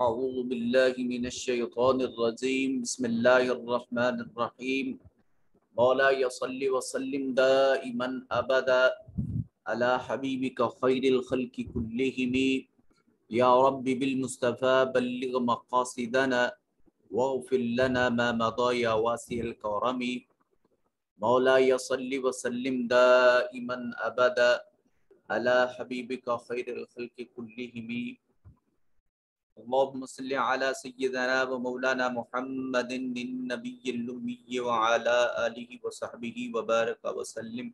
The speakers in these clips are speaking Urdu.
أعوذ بالله من الشيطان الرجيم بسم الله الرحمن الرحيم مولاي صل وسلم دائما أبدا على حبيبك خير الخلق كلهم يا رب بالمصطفى بلغ مقاصدنا واغفر لنا ما مضى يا واسع الكرم مولاي صل وسلم دائما أبدا على حبيبك خير الخلق كلهم اللهم صل على سيدنا ومولانا محمد النبي الأمي وعلى آله وصحبه وبارك وسلم۔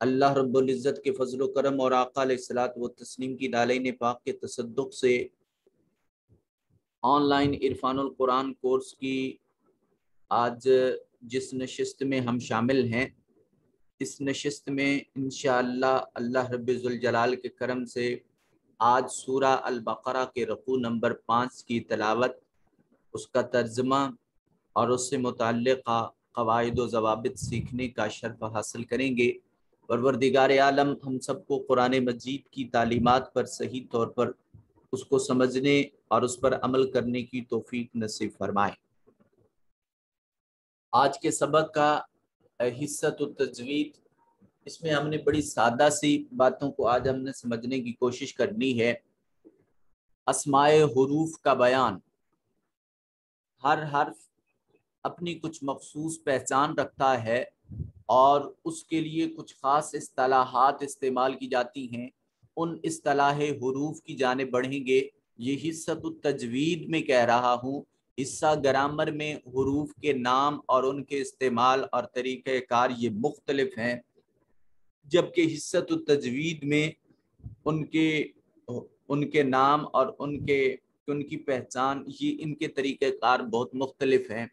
اللہ رب العزت کے فضل و کرم اور آقا علیہ الصلوۃ والتسلیم کی ڈالین پاک کے تصدق سے آن لائن عرفان القرآن کورس کی آج جس نشست میں ہم شامل ہیں، اس نشست میں انشاءاللہ اللہ رب ذوالجلال کے کرم سے آج سورہ البقرہ کے رکوع نمبر 5 کی تلاوت، اس کا ترجمہ اور اس سے متعلقہ قواعد و ضوابط سیکھنے کا شرف حاصل کریں گے۔ پروردگار عالم ہم سب کو قرآن مجید کی تعلیمات پر صحیح طور پر اس کو سمجھنے اور اس پر عمل کرنے کی توفیق نصیب فرمائے۔ آج کے سبق کا حصۃ التجوید، اس میں ہم نے بڑی سادہ سی باتوں کو آج ہم نے سمجھنے کی کوشش کرنی ہے۔ اسماء حروف کا بیان، ہر حرف اپنی کچھ مخصوص پہچان رکھتا ہے اور اس کے لیے کچھ خاص اصطلاحات استعمال کی جاتی ہیں۔ ان اصطلاح حروف کی جانب بڑھیں گے۔ یہ حصۃ التجوید میں کہہ رہا ہوں، حصہ گرامر میں حروف کے نام اور ان کے استعمال اور طریقہ کار یہ مختلف ہیں، جبکہ حصۃ التجوید میں ان کے نام اور ان کی پہچان، یہ ان کے طریقہ کار بہت مختلف ہیں۔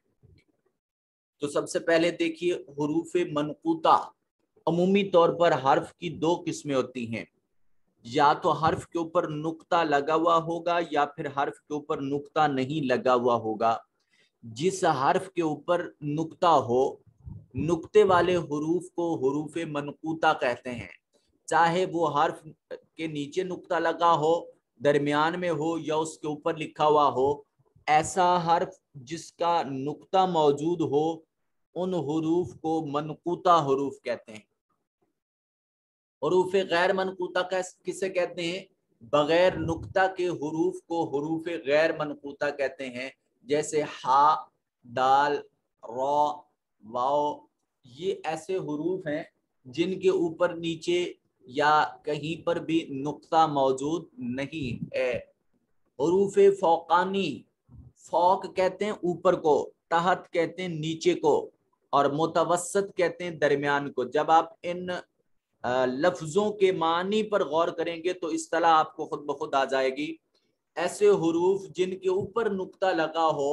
تو سب سے پہلے دیکھیے حروف منقوطہ۔ عمومی طور پر حرف کی دو قسمیں ہوتی ہیں، یا تو حرف کے اوپر نقطہ لگا ہوا ہوگا یا پھر حرف کے اوپر نقطہ نہیں لگا ہوا ہوگا۔ جس حرف کے اوپر نقطہ ہو، نقطے والے حروف کو حروف منقوطہ کہتے ہیں، چاہے وہ حرف کے نیچے نقطہ لگا ہو، درمیان میں ہو یا اس کے اوپر لکھا ہوا ہو۔ ایسا حرف جس کا نقطہ موجود ہو، ان حروف کو منقوطہ حروف کہتے ہیں۔ حروف غیر منقوطہ کسے کہتے ہیں؟ بغیر نقطہ کے حروف کو حروف غیر منقوطہ کہتے ہیں، جیسے ہا، دال، را، واو۔ یہ ایسے حروف ہیں جن کے اوپر نیچے یا کہیں پر بھی نقطہ موجود نہیں ہے۔ حروف فوقانی، فوق کہتے ہیں اوپر کو، تحت کہتے ہیں نیچے کو، اور متوسط کہتے ہیں درمیان کو۔ جب آپ ان لفظوں کے معنی پر غور کریں گے تو اصطلاح آپ کو خود بخود آ جائے گی۔ ایسے حروف جن کے اوپر نقطہ لگا ہو،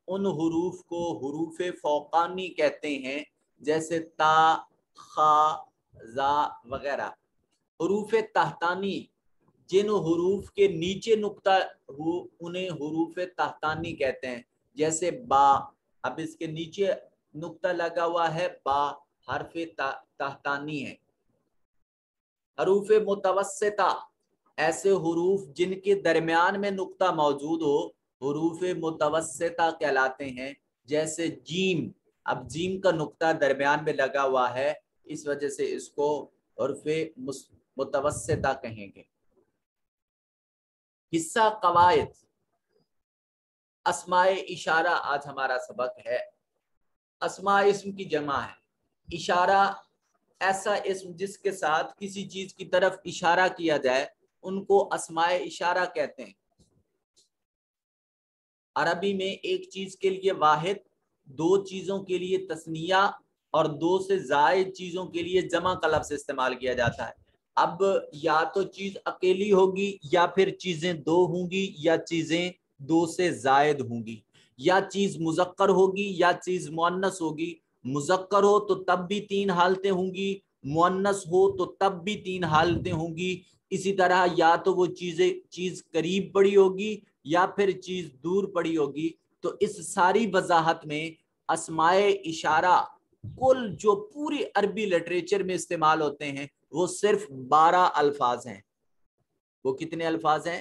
ان حروف کو حروف فوقانی کہتے ہیں، جیسے تا، خا، زا وغیرہ۔ حروف تحتانی، جن حروف کے نیچے نقطہ ہو انہیں حروف تحتانی کہتے ہیں، جیسے با۔ اب اس کے نیچے نقطہ لگا ہوا ہے، با حرف تحتانی ہے۔ حروف متوسطہ، ایسے حروف جن کے درمیان میں نقطہ موجود ہو، حروف متوسطہ کہلاتے ہیں، جیسے جیم۔ اب جیم کا نقطہ درمیان میں لگا ہوا ہے، اس وجہ سے اس کو حروف متوسطہ کہیں گے۔ حصہ قواعد، اسماء اشارہ آج ہمارا سبق ہے۔ اسماء اسم کی جمع ہے، اشارہ ایسا اسم جس کے ساتھ کسی چیز کی طرف اشارہ کیا جائے، ان کو اسماء اشارہ کہتے ہیں۔ عربی میں ایک چیز کے لیے واحد، دو چیزوں کے لیے تثنیہ اور دو سے زائد چیزوں کے لیے جمع کا لفظ استعمال کیا جاتا ہے۔ اب یا تو چیز اکیلی ہوگی، یا پھر چیزیں دو ہوں گی، یا چیزیں دو سے زائد ہوں گی، یا چیز مذکر ہوگی یا چیز مؤنث ہوگی۔ مذکر ہو تو تب بھی تین حالتیں ہوں گی، مؤنث ہو تو تب بھی تین حالتیں ہوں گی۔ اسی طرح یا تو وہ چیز قریب پڑی ہوگی یا پھر چیز دور پڑی ہوگی۔ تو اس ساری وضاحت میں اسماء اشارہ کل جو پوری عربی لٹریچر میں استعمال ہوتے ہیں وہ صرف 12 الفاظ ہیں۔ وہ کتنے الفاظ ہیں؟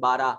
12।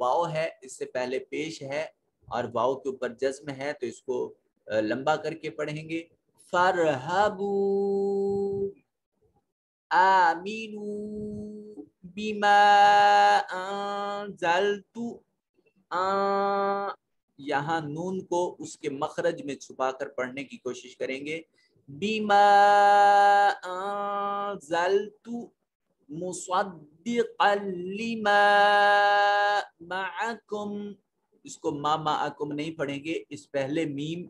واو ہے اس سے پہلے پیش ہے اور واو کے اوپر جزم ہے تو اس کو لمبا کر کے پڑھیں گے. فرحبو آمینو بما انزلتو. یہاں نون کو اس کے مخرج میں چھپا کر پڑھنے کی کوشش کریں گے. بما انزلتو مصدقا لما معکم. اس کو ما معکم نہیں پڑھیں گے, اس پہلے میم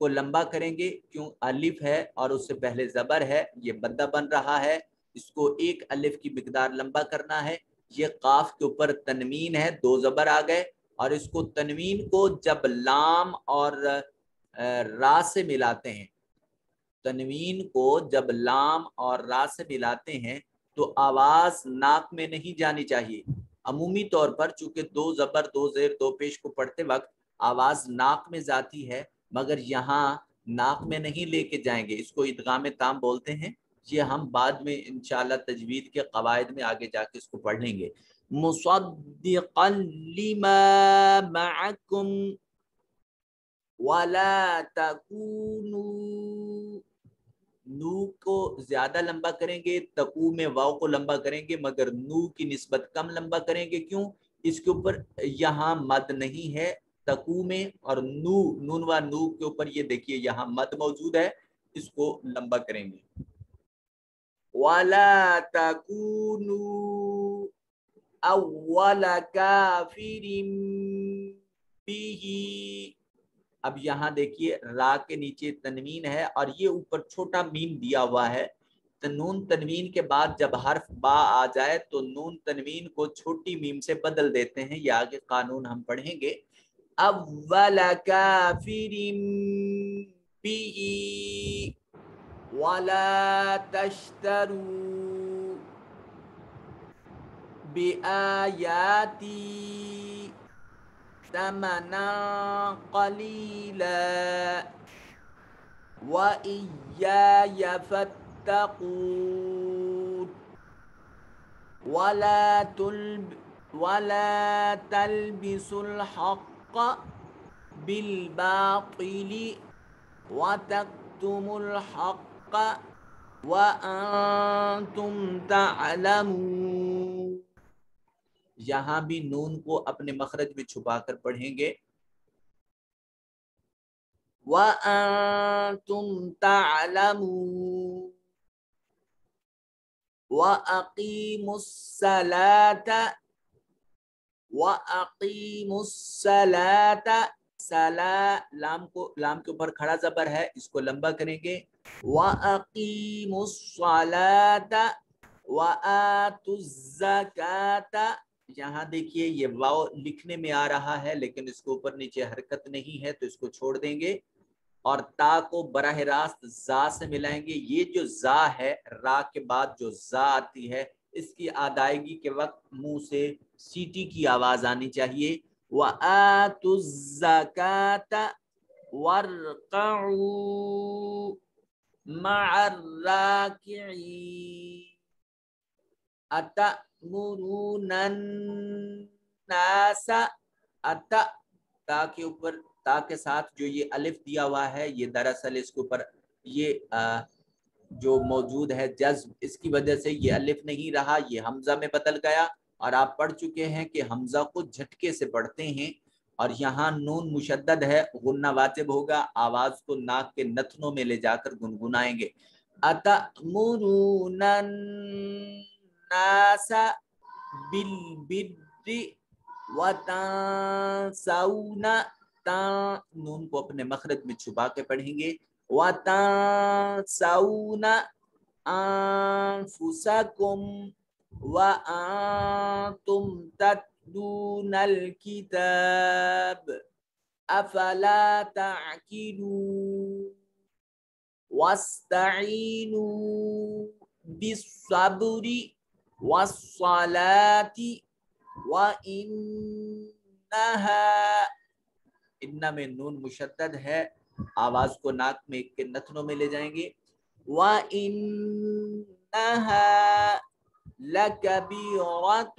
کو لمبا کریں گے کیوں الف ہے اور اس سے پہلے زبر ہے, یہ بدہ بن رہا ہے, اس کو ایک الف کی مقدار لمبا کرنا ہے. یہ قاف کے اوپر تنوین ہے, دو زبر آ گئے اور اس کو تنوین کو جب لام اور را سے ملاتے ہیں, تنوین کو جب لام اور را سے ملاتے ہیں تو آواز ناک میں نہیں جانی چاہیے. عمومی طور پر چونکہ دو زبر دو زیر دو پیش کو پڑھتے وقت آواز ناک میں جاتی ہے, مگر یہاں ناک میں نہیں لے کے جائیں گے, اس کو ادغام تام بولتے ہیں. یہ ہم بعد میں انشاءاللہ تجوید کے قواعد میں آگے جا کے اس کو پڑھ لیں گے. مصدقا لما معکم ولا تکونوا. نو کو زیادہ لمبا کریں گے, تقو میں واو کو لمبا کریں گے, مگر نو کی نسبت کم لمبا کریں گے. کیوں؟ اس کے اوپر یہاں مد نہیں ہے تقو میں, اور نو نون و نو کے اوپر یہ دیکھیے یہاں مد موجود ہے, اس کو لمبا کریں گے. وَلَا تَكُونُوا أَوَّلَ كَافِرٍ بِهِ. اب یہاں دیکھیے را کے نیچے تنوین ہے اور یہ اوپر چھوٹا میم دیا ہوا ہے. تو نون تنوین کے بعد جب حرف با آ جائے تو نون تنوین کو چھوٹی میم سے بدل دیتے ہیں. یہ آگے قانون ہم پڑھیں گے. اول کافر بی ولا تشتروا بآیاتی ثمنا قلیلا وإیای فاتقون ولا تلبسوا الحق بالباطل وتكتموا الحق وأنتم تعلمون. یہاں بھی نون کو اپنے مخرج میں چھپا کر پڑھیں گے. وَأَنْتُمْ تَعْلَمُونَ وَأَقِيمُوا الصَّلَاةَ وَأَقِيمُوا الصَّلَاةَ. لام کے اوپر کھڑا زبر ہے, اس کو لمبا کریں گے. وَأَقِيمُوا الصَّلَاةَ وَآتُوا الزَّكَاةَ. یہاں دیکھیے یہ واو لکھنے میں آ رہا ہے لیکن اس کو اوپر نیچے حرکت نہیں ہے تو اس کو چھوڑ دیں گے اور تا کو براہ راست زا سے ملائیں گے. یہ جو زا ہے را کے بعد جو زا آتی ہے اس کی ادائیگی کے وقت منہ سے سیٹی کی آواز آنی چاہیے. وَآتُوا الزَّكَاةَ وَارْكَعُوا مَعَ الرَّاكِعِينَ. أَتَأْمُرُونَ النَّاسَ. تا کے اوپر تا کے ساتھ جو یہ الف دیا ہوا ہے یہ دراصل اس کے اوپر یہ جو موجود ہے جذب, اس کی وجہ سے یہ الف نہیں رہا, یہ حمزہ میں بدل گیا. اور آپ پڑھ چکے ہیں کہ حمزہ کو جھٹکے سے پڑھتے ہیں اور یہاں نون مشدد ہے, غنہ واجب ہوگا, آواز کو ناک کے نتنوں میں لے جا کر گنگنائیں گے. أَتَأْمُرُونَ النَّاسَ بِالْبِرِّ وَتَنْسَوْنَ. نون کو اپنے مخرج میں چھپا کے پڑھیں گے. وَتَنْسَوْنَ أَنفُسَكُمْ وَأَنْتُمْ تَتْلُونَ الْكِتَابَ أَفَلَا تَعْقِلُونَ. وَاسْتَعِينُوا بِالصَّبْرِ وَالصَّلَاةِ وَإِنَّهَا. انہ میں نون مشدد ہے, آواز کو ناک میں کے نتنوں میں لے جائیں گے. وَإِنَّهَا لَكَبِيرَةٌ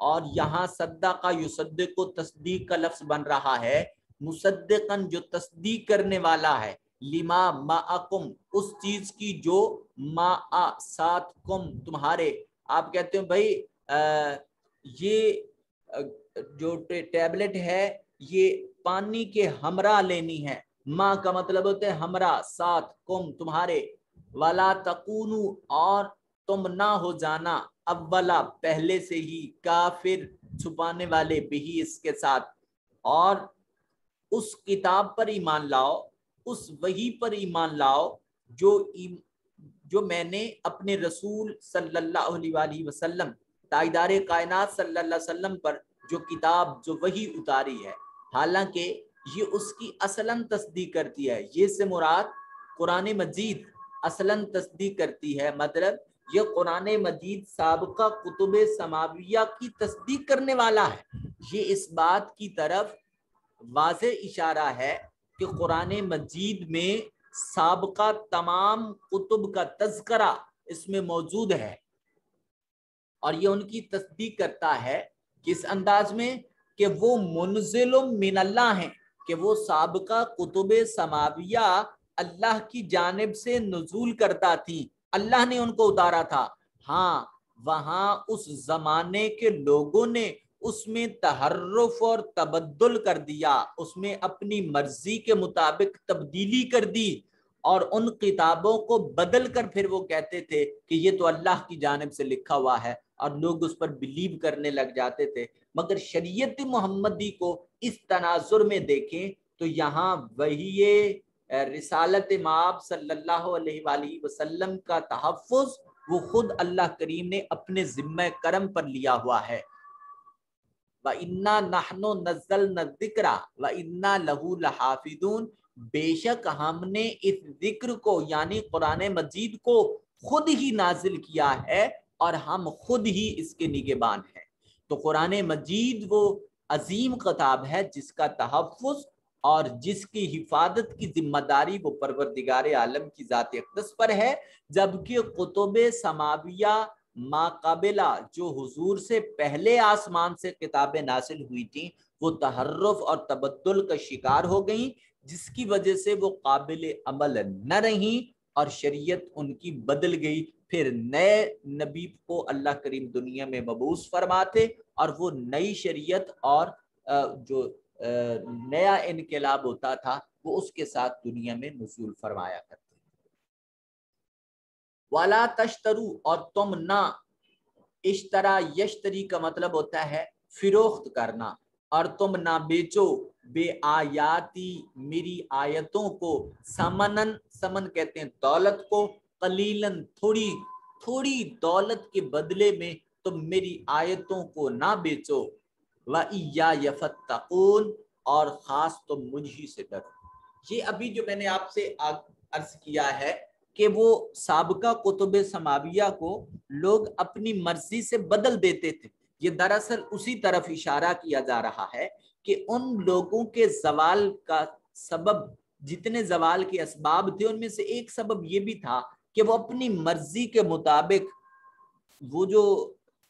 اور یہاں صدقہ یصدق کو تصدیق کا لفظ بن رہا ہے، مصدقن جو تصدیق کرنے والا ہے، لما معکم اس چیز کی جو مع ساتھ کم تمہارے. آپ کہتے ہیں بھائی یہ جو ٹیبلٹ ہے یہ پانی کے ہمراہ لینی ہے. ماں کا مطلب ہوتا ہے ہمراہ، ساتھ، کم تمہارے. ولا تکونوا اور تم نہ ہو جانا، اولا پہلے سے ہی، کافر چھپانے والے، بھی اس کے ساتھ. اور اس کتاب پر ایمان لاؤ، اس وحی پر ایمان لاؤ جو میں نے اپنے رسول صلی اللہ علیہ وآلہ وسلم، تاجدار کائنات صلی اللہ علیہ وسلم پر جو کتاب، جو وحی اتاری ہے. حالانکہ یہ اس کی اصلاً تصدیق کرتی ہے. یہ سے مراد قرآن مجید اصلاً تصدیق کرتی ہے، مطلب یہ قرآن مجید سابقہ کتب سماویہ کی تصدیق کرنے والا ہے. یہ اس بات کی طرف واضح اشارہ ہے کہ قرآن مجید میں سابقہ تمام کتب کا تذکرہ اس میں موجود ہے، اور یہ ان کی تصدیق کرتا ہے کس انداز میں کہ وہ منزل من اللہ ہیں، کہ وہ سابقہ کتب سماویہ اللہ کی جانب سے نزول کرتا تھی، اللہ نے ان کو اتارا تھا. ہاں وہاں اس زمانے کے لوگوں نے اس میں تحرف اور تبدل کر دیا، اس میں اپنی مرضی کے مطابق تبدیلی کر دی، اور ان کتابوں کو بدل کر پھر وہ کہتے تھے کہ یہ تو اللہ کی جانب سے لکھا ہوا ہے، اور لوگ اس پر بلیو کرنے لگ جاتے تھے. مگر شریعت محمدی کو اس تناظر میں دیکھیں تو یہاں وہی رسالت مآب صلی اللہ علیہ وآلہ وسلم کا تحفظ وہ خود اللہ کریم نے اپنے ذمہ کرم پر لیا ہوا ہے. وَإِنَّا نَحْنُ نَزَّلْنَا الذِّكْرَ وَإِنَّا لَهُ لَحَافِظُونَ، بے شک ہم نے اس ذکر کو یعنی قرآن مجید کو خود ہی نازل کیا ہے، اور ہم خود ہی اس کے نگہبان ہیں. تو قرآن مجید وہ عظیم کتاب ہے جس کا تحفظ اور جس کی حفاظت کی ذمہ داری وہ پروردگار عالم کی ذات اقدس پر ہے، جبکہ کتب سماویہ ما قابلہ جو حضور سے پہلے آسمان سے کتابیں نازل ہوئی تھیں وہ تحرف اور تبدل کا شکار ہو گئیں، جس کی وجہ سے وہ قابل عمل نہ رہیں اور شریعت ان کی بدل گئی. پھر نئے نبی کو اللہ کریم دنیا میں مبعوث فرماتے، اور وہ نئی شریعت اور جو نیا انقلاب ہوتا تھا وہ اس کے ساتھ دنیا میں نزول فرمایا کرتے. وَلَا تَشْتَرُوا اور تم نہ، اشترا یشتری کا مطلب ہوتا ہے فروخت کرنا، اور تم نہ بیچو بے آیاتی میری آیتوں کو، سمنن، سمن کہتے ہیں دولت کو، قلیلاً تھوڑی دولت کے بدلے میں تم میری آیتوں کو نہ بیچو. وَإِيَّايَ فَاتَّقُونَ اور خاص تم مجھ ہی سے ڈرو. یہ ابھی جو میں نے آپ سے عرض کیا ہے کہ وہ سابقہ کتب سماویہ کو لوگ اپنی مرضی سے بدل دیتے تھے، یہ دراصل اسی طرف اشارہ کیا جا رہا ہے کہ ان لوگوں کے زوال کا سبب، جتنے زوال کے اسباب تھے ان میں سے ایک سبب یہ بھی تھا کہ وہ اپنی مرضی کے مطابق وہ جو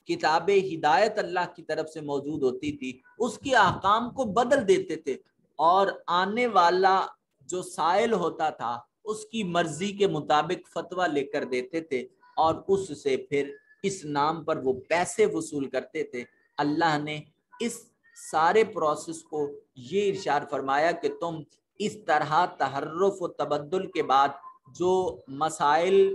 کتاب ہدایت اللہ کی طرف سے موجود ہوتی تھی اس کے احکام کو بدل دیتے تھے، اور آنے والا جو سائل ہوتا تھا اس کی مرضی کے مطابق فتویٰ لے کر دیتے تھے، اور اس سے پھر اس نام پر وہ پیسے وصول کرتے تھے. اللہ نے اس سارے پروسیس کو یہ ارشاد فرمایا کہ تم اس طرح تحرف و تبدل کے بعد جو مسائل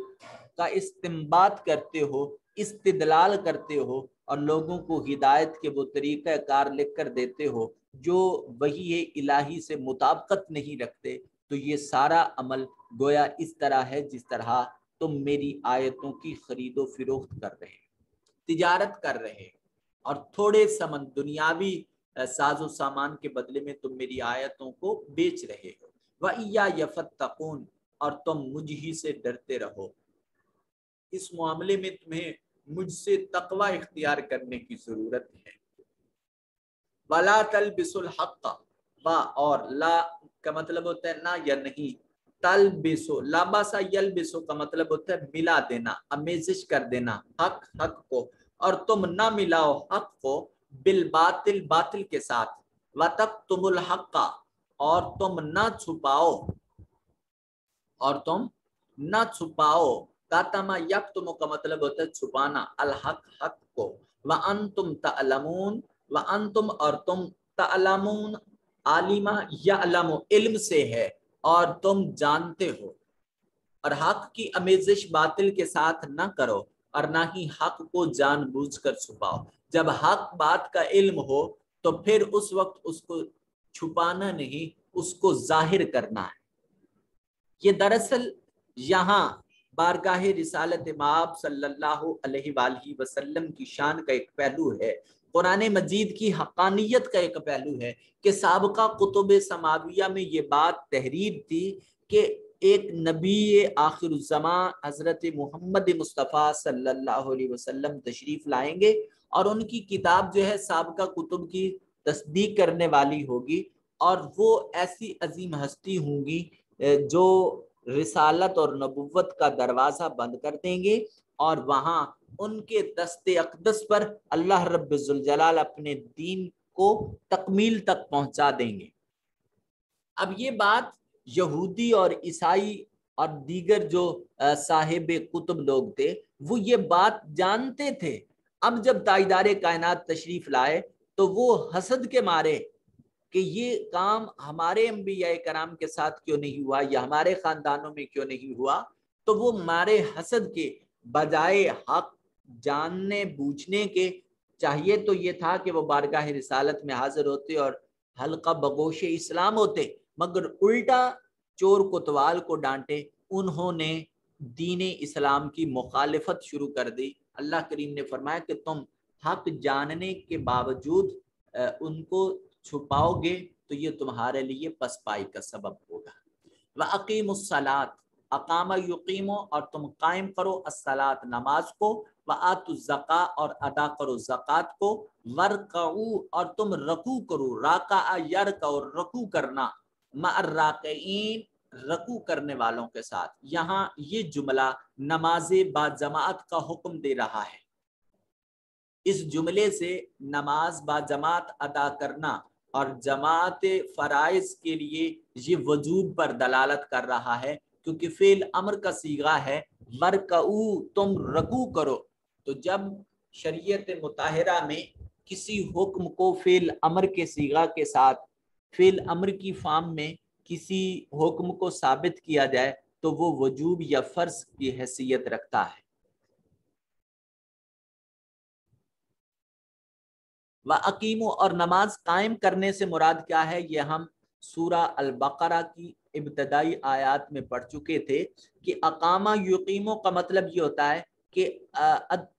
کا استنباط کرتے ہو، استدلال کرتے ہو، اور لوگوں کو ہدایت کے وہ طریقہ کار لکھ کر دیتے ہو جو وحی الہی سے مطابقت نہیں رکھتے، تو یہ سارا عمل گویا اس طرح ہے جس طرح تم میری آیتوں کی خرید و فروخت کر رہے، تجارت کر رہے، اور تھوڑے سمن دنیاوی ساز و سامان کے بدلے میں تم میری آیتوں کو بیچ رہے ہو. وَإِيَّايَ فَاتَّقُونَ اور تم مجھ ہی سے ڈرتے رہو. اس معاملے میں تمہیں مجھ سے تقوی اختیار کرنے کی ضرورت ہے. وَلَا تَلْبِسُوا الْحَقَّ اور لا کا مطلب ہوتا ہے نہ یا نہیں، تلبسو لباسا یلبسو کا مطلب ہوتا ہے ملا دینا، امیزش کر دینا حق کو، اور تم نہ ملاؤ حق کو بالباطل باطل کے ساتھ، وَتَكْتُمُ الْحَقَّ اور تم نہ چھپاؤ کاتما یکتم کا مطلب ہوتا ہے چھپانا، الحق حق کو، وَأَنْتُمْ تَعْلَمُونَ وَأَنْتُمْ اور تم تعلمون عالمہ یعلم علم سے ہے اور تم جانتے ہو، اور حق کی آمیزش باطل کے ساتھ نہ کرو اور نہ ہی حق کو جان بوجھ کر چھپاؤ۔ جب حق بات کا علم ہو تو پھر اس وقت اس کو چھپانا نہیں، اس کو ظاہر کرنا ہے۔ یہ دراصل یہاں بارگاہ رسالت مآب صلی اللہ علیہ وآلہ وسلم کی شان کا ایک پہلو ہے، قرآن مجید کی حقانیت کا ایک پہلو ہے کہ سابقہ کتب سماویہ میں یہ بات تحریر تھی کہ ایک نبی آخر الزمان حضرت محمد مصطفیٰ صلی اللہ علیہ وسلم تشریف لائیں گے، اور ان کی کتاب جو ہے سابقہ کتب کی تصدیق کرنے والی ہوگی، اور وہ ایسی عظیم ہستی ہوں گی جو رسالت اور نبوت کا دروازہ بند کر دیں گے، اور وہاں ان کے دست اقدس پر اللہ رب ذوالجلال اپنے دین کو تکمیل تک پہنچا دیں گے۔ اب یہ بات یہودی اور عیسائی اور دیگر جو صاحب کتب لوگ تھے وہ یہ بات جانتے تھے۔ اب جب تاجدار کائنات تشریف لائے تو وہ حسد کے مارے کہ یہ کام ہمارے انبیاء کرام کے ساتھ کیوں نہیں ہوا یا ہمارے خاندانوں میں کیوں نہیں ہوا، تو وہ مارے حسد کے بجائے حق جاننے بوجھنے کے چاہیے تو یہ تھا کہ وہ بارگاہ رسالت میں حاضر ہوتے اور حلقہ بگوش اسلام ہوتے، مگر الٹا چور کوتوال کو ڈانٹے، انہوں نے دین اسلام کی مخالفت شروع کر دی۔ اللہ کریم نے فرمایا کہ تم حق جاننے کے باوجود ان کو چھپاؤ گے تو یہ تمہارے لیے پسپائی کا سبب ہوگا۔ وَأَقِيمُوا الصَّلَاةَ اقام یقیم اور تم قائم کرو الصلاۃ نماز کو، وآتوا الزکاۃ اور ادا کرو زکوٰۃ کو، ورکعوا اور تم رکوع کرو، راکع یرکع اور رکوع کرنا، مع الراکعین رکوع کرنے والوں کے ساتھ۔ یہاں یہ جملہ نماز با جماعت کا حکم دے رہا ہے۔ اس جملے سے نماز با جماعت ادا کرنا اور جماعت فرائض کے لیے یہ وجوب پر دلالت کر رہا ہے، کیونکہ فعل امر کا صیغہ ہے، ورکعوا تم رکوع کرو۔ تو جب شریعت مطہرہ میں کسی حکم کو فعل امر کے صیغہ کے ساتھ فعل امر کی فارم میں کسی حکم کو ثابت کیا جائے تو وہ وجوب یا فرض کی حیثیت رکھتا ہے۔ وَأَقِیمُوا اور نماز قائم کرنے سے مراد کیا ہے، یہ ہم سورہ البقرہ کی ابتدائی آیات میں پڑھ چکے تھے کہ اقامہ یقیموں کا مطلب یہ ہوتا ہے کہ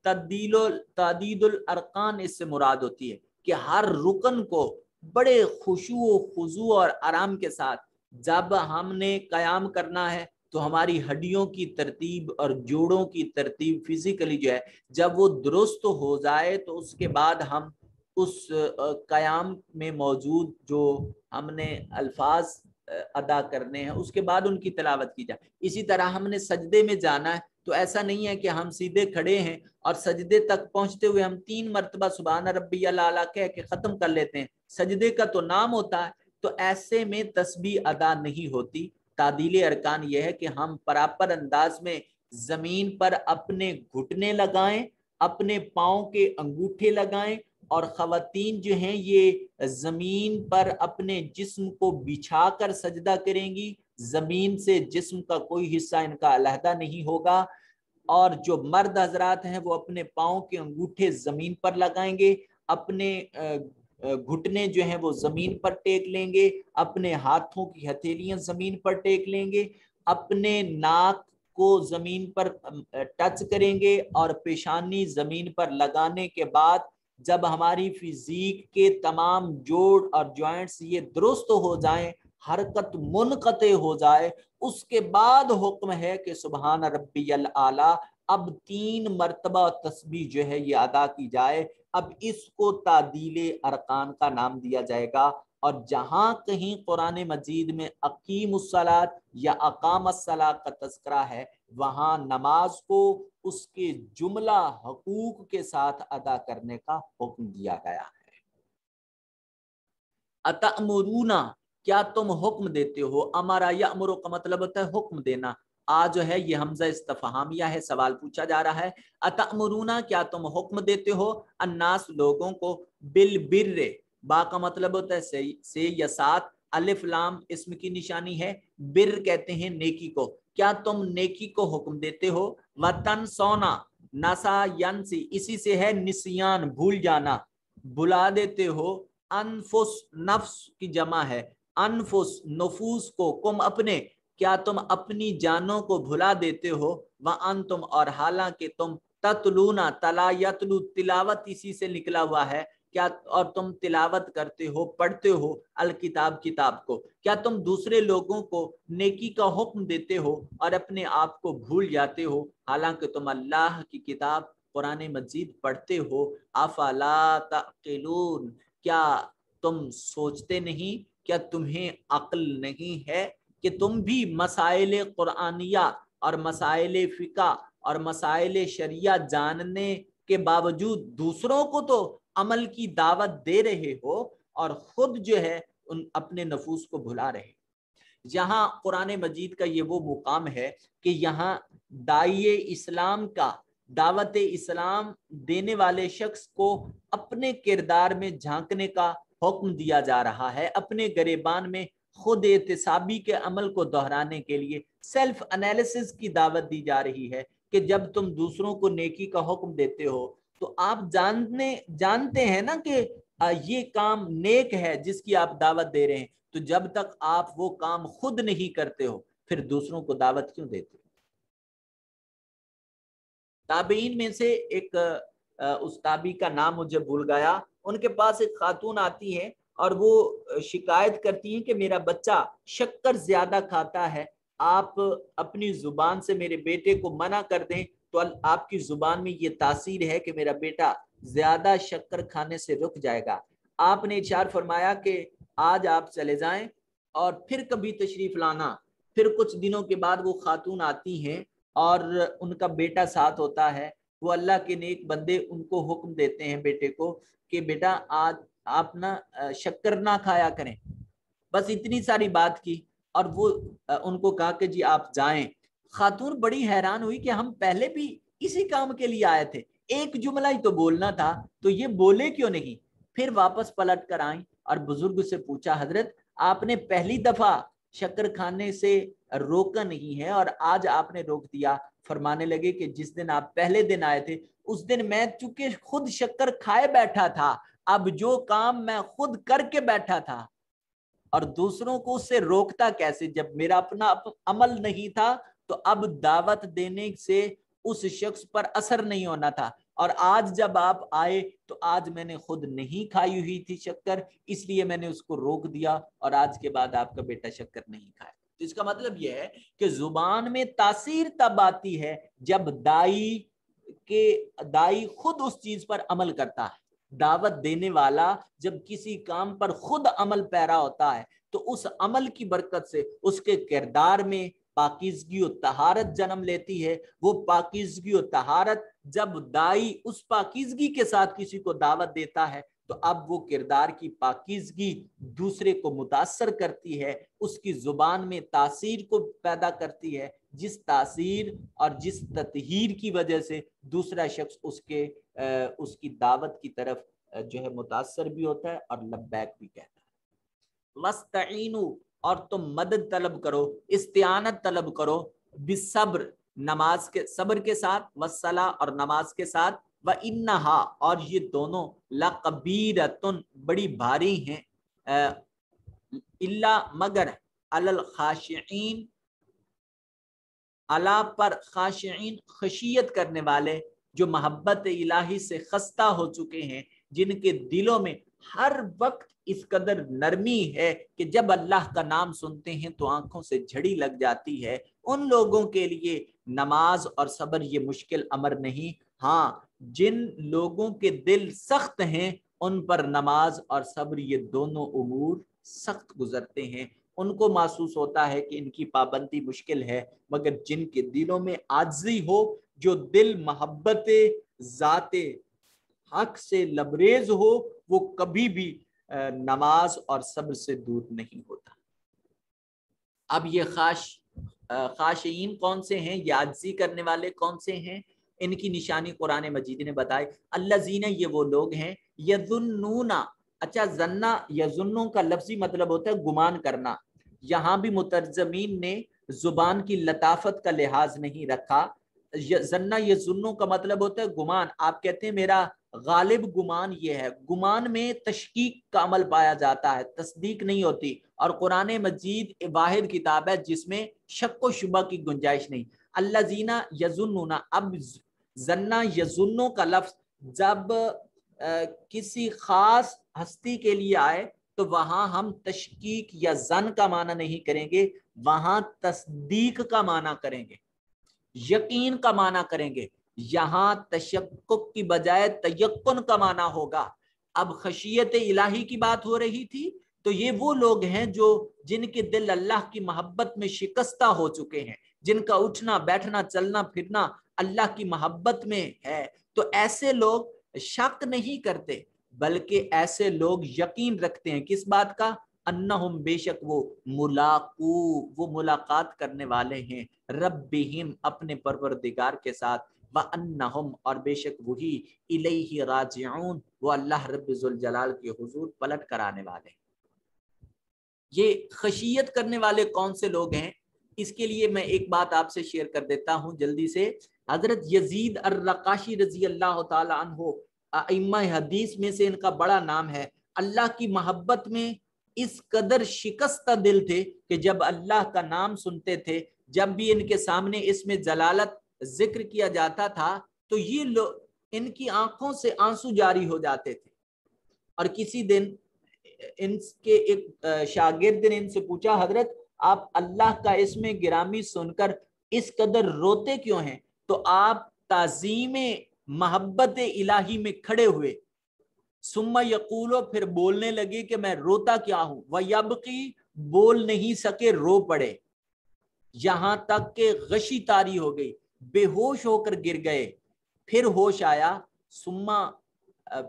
تعدید الارکان اس سے مراد ہوتی ہے کہ ہر رکن کو بڑے خشوع و خضوع اور آرام کے ساتھ جب ہم نے قیام کرنا ہے تو ہماری ہڈیوں کی ترتیب اور جوڑوں کی ترتیب فزیکلی جو ہے جب وہ درست ہو جائے تو اس کے بعد ہم اس قیام میں موجود جو ہم نے الفاظ ادا کرنے ہیں اس کے بعد ان کی تلاوت کی جائے۔ اسی طرح ہم نے سجدے میں جانا ہے تو ایسا نہیں ہے کہ ہم سیدھے کھڑے ہیں اور سجدے تک پہنچتے ہوئے ہم 3 مرتبہ سبحان ربی الاعلیٰ کہہ کے ختم کر لیتے ہیں، سجدے کا تو نام ہوتا ہے، تو ایسے میں تسبیح ادا نہیں ہوتی۔ تعدیل ارکان یہ ہے کہ ہم پراپر انداز میں زمین پر اپنے گھٹنے لگائیں، اپنے پاؤں کے انگوٹھے لگائیں، اور خواتین جو ہیں یہ زمین پر اپنے جسم کو بچھا کر سجدہ کریں گی، زمین سے جسم کا کوئی حصہ ان کا علیحدہ نہیں ہوگا، اور جو مرد حضرات ہیں وہ اپنے پاؤں کے انگوٹھے زمین پر لگائیں گے، اپنے گھٹنے جو ہیں وہ زمین پر ٹیک لیں گے، اپنے ہاتھوں کی ہتھیلیاں زمین پر ٹیک لیں گے، اپنے ناک کو زمین پر ٹچ کریں گے، اور پیشانی زمین پر لگانے کے بعد جب ہماری فزیک کے تمام جوڑ اور جوائنٹس یہ درست ہو جائیں، حرکت منقطع ہو جائے، اس کے بعد حکم ہے کہ سبحان ربی الاعلیٰ اب 3 مرتبہ تسبیح جو ہے یہ ادا کی جائے۔ اب اس کو تعدیل ارکان کا نام دیا جائے گا، اور جہاں کہیں قرآن مجید میں اقیم الصلاۃ یا اقام الصلاۃ کا تذکرہ ہے وہاں نماز کو اس کے جملہ حقوق کے ساتھ ادا کرنے کا حکم دیا گیا ہے۔ اتأمرونا، کیا تم حکم دیتے ہو؟ امرا یأمرو کا مطلب ہوتا ہے حکم دینا۔ جو ہے یہ حمزہ استفہامیہ ہے، سوال پوچھا جا رہا ہے۔ اتأمرونا، کیا تم حکم دیتے ہو الناس لوگوں کو، بالبر، با کا مطلب ہوتا ہے سے یا ساتھ، الف لام اسم کی نشانی ہے، بر کہتے ہیں نیکی کو، کیا تم نیکی کو حکم دیتے ہو؟ وتنسونا، نسا ینسی اسی سے ہے نسیان بھول جانا، بلا دیتے ہو، انفس نفس کی جمع ہے، انفس نفوس کو، کم اپنے، کیا تم اپنی جانوں کو بھلا دیتے ہو، وانتم اور حالانکہ تم، تتلونا تلا یتلو تلاوت اسی سے نکلا ہوا ہے، کیا اور تم تلاوت کرتے ہو پڑھتے ہو الکتاب کتاب کو، کیا تم دوسرے لوگوں کو نیکی کا حکم دیتے ہو اور اپنے آپ کو بھول جاتے ہو حالانکہ تم اللہ کی کتاب قرآن مجید پڑھتے ہو۔ افلا تعقلون، کیا تم سوچتے نہیں، کیا تمہیں عقل نہیں ہے کہ تم بھی مسائل قرآنیہ اور مسائل فقہ اور مسائل شریعہ جاننے کے باوجود دوسروں کو تو عمل کی دعوت دے رہے ہو اور خود جو ہے اپنے نفوس کو بھلا رہے۔ یہاں قرآن مجید کا یہ وہ مقام ہے کہ یہاں داعی اسلام کا، دعوت اسلام دینے والے شخص کو اپنے کردار میں جھانکنے کا حکم دیا جا رہا ہے، اپنے گریبان میں خود احتسابی کے عمل کو دہرانے کے لیے سیلف انالیسس کی دعوت دی جا رہی ہے کہ جب تم دوسروں کو نیکی کا حکم دیتے ہو تو آپ جانتے ہیں نا کہ یہ کام نیک ہے جس کی آپ دعوت دے رہے ہیں، تو جب تک آپ وہ کام خود نہیں کرتے ہو پھر دوسروں کو دعوت کیوں دیتے ہو؟ تابعین میں سے ایک اس تابعی کا نام مجھے بھول گیا، ان کے پاس ایک خاتون آتی ہے اور وہ شکایت کرتی ہیں کہ میرا بچہ شکر زیادہ کھاتا ہے، آپ اپنی زبان سے میرے بیٹے کو منع کر دیں تو آپ کی زبان میں یہ تاثیر ہے کہ میرا بیٹا زیادہ شکر کھانے سے رک جائے گا۔ آپ نے ارشاد فرمایا کہ آج آپ چلے جائیں اور پھر کبھی تشریف لانا۔ پھر کچھ دنوں کے بعد وہ خاتون آتی ہیں اور ان کا بیٹا ساتھ ہوتا ہے، وہ اللہ کے نیک بندے ان کو حکم دیتے ہیں بیٹے کو کہ بیٹا آج آپ نہ شکر نہ کھایا کریں، بس اتنی ساری بات کی اور وہ ان کو کہا کہ جی آپ جائیں۔ خاتون بڑی حیران ہوئی کہ ہم پہلے بھی اسی کام کے لیے آئے تھے، ایک جملہ ہی تو بولنا تھا تو یہ بولے کیوں نہیں؟ پھر واپس پلٹ کر آئیں اور بزرگ سے پوچھا حضرت آپ نے پہلی دفعہ شکر کھانے سے روکا نہیں ہے اور آج آپ نے روک دیا۔ فرمانے لگے کہ جس دن آپ پہلے دن آئے تھے اس دن میں چونکہ خود شکر کھائے بیٹھا تھا، اب جو کام میں خود کر کے بیٹھا تھا اور دوسروں کو اس سے روکتا کیسے، جب میرا اپنا عمل نہیں تھا تو اب دعوت دینے سے اس شخص پر اثر نہیں ہونا تھا، اور آج جب آپ آئے تو آج میں نے خود نہیں کھائی ہوئی تھی شکر، اس لیے میں نے اس کو روک دیا اور آج کے بعد آپ کا بیٹا شکر نہیں کھائے۔ تو اس کا مطلب یہ ہے کہ زبان میں تاثیر تب آتی ہے جب دائی خود اس چیز پر عمل کرتا ہے۔ دعوت دینے والا جب کسی کام پر خود عمل پیرا ہوتا ہے تو اس عمل کی برکت سے اس کے کردار میں پاکیزگی و طہارت جنم لیتی ہے۔ وہ پاکیزگی و طہارت جب دائی اس پاکیزگی کے ساتھ کسی کو دعوت دیتا ہے تو اب وہ کردار کی پاکیزگی دوسرے کو متاثر کرتی ہے، اس کی زبان میں تاثیر کو پیدا کرتی ہے، جس تاثیر اور جس تطہیر کی وجہ سے دوسرا شخص اس کی دعوت کی طرف جو ہے متاثر بھی ہوتا ہے اور لبیک بھی کہتا ہے۔ وَاسْتَعِینُوا، اور تم مدد طلب کرو، استعانت طلب کرو، بالصبر، نماز کے صبر کے ساتھ، والصلاۃ اور نماز کے ساتھ، وَإِنَّهَا اور یہ دونوں، لَقَبِیرَةٌ بڑی بھاری ہیں، اللہ مگر، علی الخاشعین اللہ پر، خاشعین خشیت کرنے والے، جو محبت الہی سے خستہ ہو چکے ہیں، جن کے دلوں میں ہر وقت اس قدر نرمی ہے کہ جب اللہ کا نام سنتے ہیں تو آنکھوں سے جھڑی لگ جاتی ہے، ان لوگوں کے لیے نماز اور صبر یہ مشکل امر نہیں۔ ہاں جن لوگوں کے دل سخت ہیں ان پر نماز اور صبر یہ دونوں امور سخت گزرتے ہیں، ان کو محسوس ہوتا ہے کہ ان کی پابندی مشکل ہے، مگر جن کے دلوں میں عاجزی ہو، جو دل محبت ذات حق سے لبریز ہو وہ کبھی بھی نماز اور صبر سے دور نہیں ہوتا۔ اب یہ خاشعین کون سے ہیں، یہ عاجزی کرنے والے کون سے ہیں، ان کی نشانی قرآن مجید نے بتائی۔ الذین، یہ وہ لوگ ہیں، یظنون، اچھا ظنہ یظنون کا لفظی مطلب ہوتا ہے گمان کرنا، یہاں بھی مترجمین نے زبان کی لطافت کا لحاظ نہیں رکھا۔ ظنہ یظنون کا مطلب ہوتا ہے گمان، آپ کہتے ہیں میرا غالب گمان یہ ہے، گمان میں تشکیک کا عمل پایا جاتا ہے، تصدیق نہیں ہوتی، اور قرآن مجید واحد کتاب ہے جس میں شک و شبہ کی گنجائش نہیں۔ الذین یظنون، اب ظنہ یظنون کا لفظ جب کسی خاص ہستی کے لیے آئے تو وہاں ہم تشکیک یا ظن کا معنی نہیں کریں گے، وہاں تصدیق کا معنی کریں گے، یقین کا معنی کریں گے، یہاں تشکک کی بجائے تیقن کا معنی ہوگا۔ اب خشیت الہی کی بات ہو رہی تھی تو یہ وہ لوگ ہیں جن کے دل اللہ کی محبت میں شکستہ ہو چکے ہیں، جن کا اٹھنا بیٹھنا چلنا پھرنا اللہ کی محبت میں ہے، تو ایسے لوگ شک نہیں کرتے بلکہ ایسے لوگ یقین رکھتے ہیں کس بات کا، انہم، بے شک وہ، ملاقو، وہ ملاقات کرنے والے ہیں، ربہم، اپنے پروردگار کے ساتھ، وانہم، اور بے شک وہی، الیہ راجعون، وہ اللہ رب ذوالجلال کے حضور پلٹ کر آنے والے ہیں۔ یہ خشیت کرنے والے کون سے لوگ ہیں، اس کے لیے میں ایک بات آپ سے شیئر کر دیتا ہوں جلدی سے۔ حضرت یزید الرقاشی رضی اللہ تعالی عنہ، ائمہ حدیث میں سے ان کا بڑا نام ہے، اللہ کی محبت میں اس قدر شکستہ دل تھے کہ جب اللہ کا نام سنتے تھے، جب بھی ان کے سامنے اس میں جلالت ذکر کیا جاتا تھا تو یہ لوگ، ان کی آنکھوں سے آنسو جاری ہو جاتے تھے۔ اور کسی دن ان کے ایک شاگرد نے ان سے پوچھا، حضرت آپ اللہ کا اسم گرامی سن کر اس قدر روتے کیوں ہیں؟ تو آپ تعظیم محبت الہی میں کھڑے ہوئے، ثم یقولو، پھر بولنے لگے کہ میں روتا کیا ہوں، ویبقی، بول نہیں سکے، رو پڑے، یہاں تک کہ غشی طاری ہو گئی، بے ہوش ہو کر گر گئے، پھر ہوش آیا، ثم،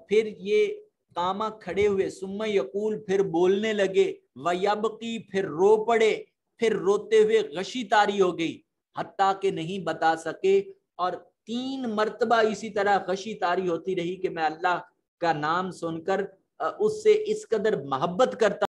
پھر یہ قامہ، کھڑے ہوئے، ثم یقول، پھر بولنے لگے، ویبقی، پھر رو پڑے، پھر روتے ہوئے غشی طاری ہو گئی، حتیٰ کہ نہیں بتا سکے، اور 3 مرتبہ اسی طرح غشی طاری ہوتی رہی کہ میں اللہ کا نام سن کر اس سے اس قدر محبت کرتا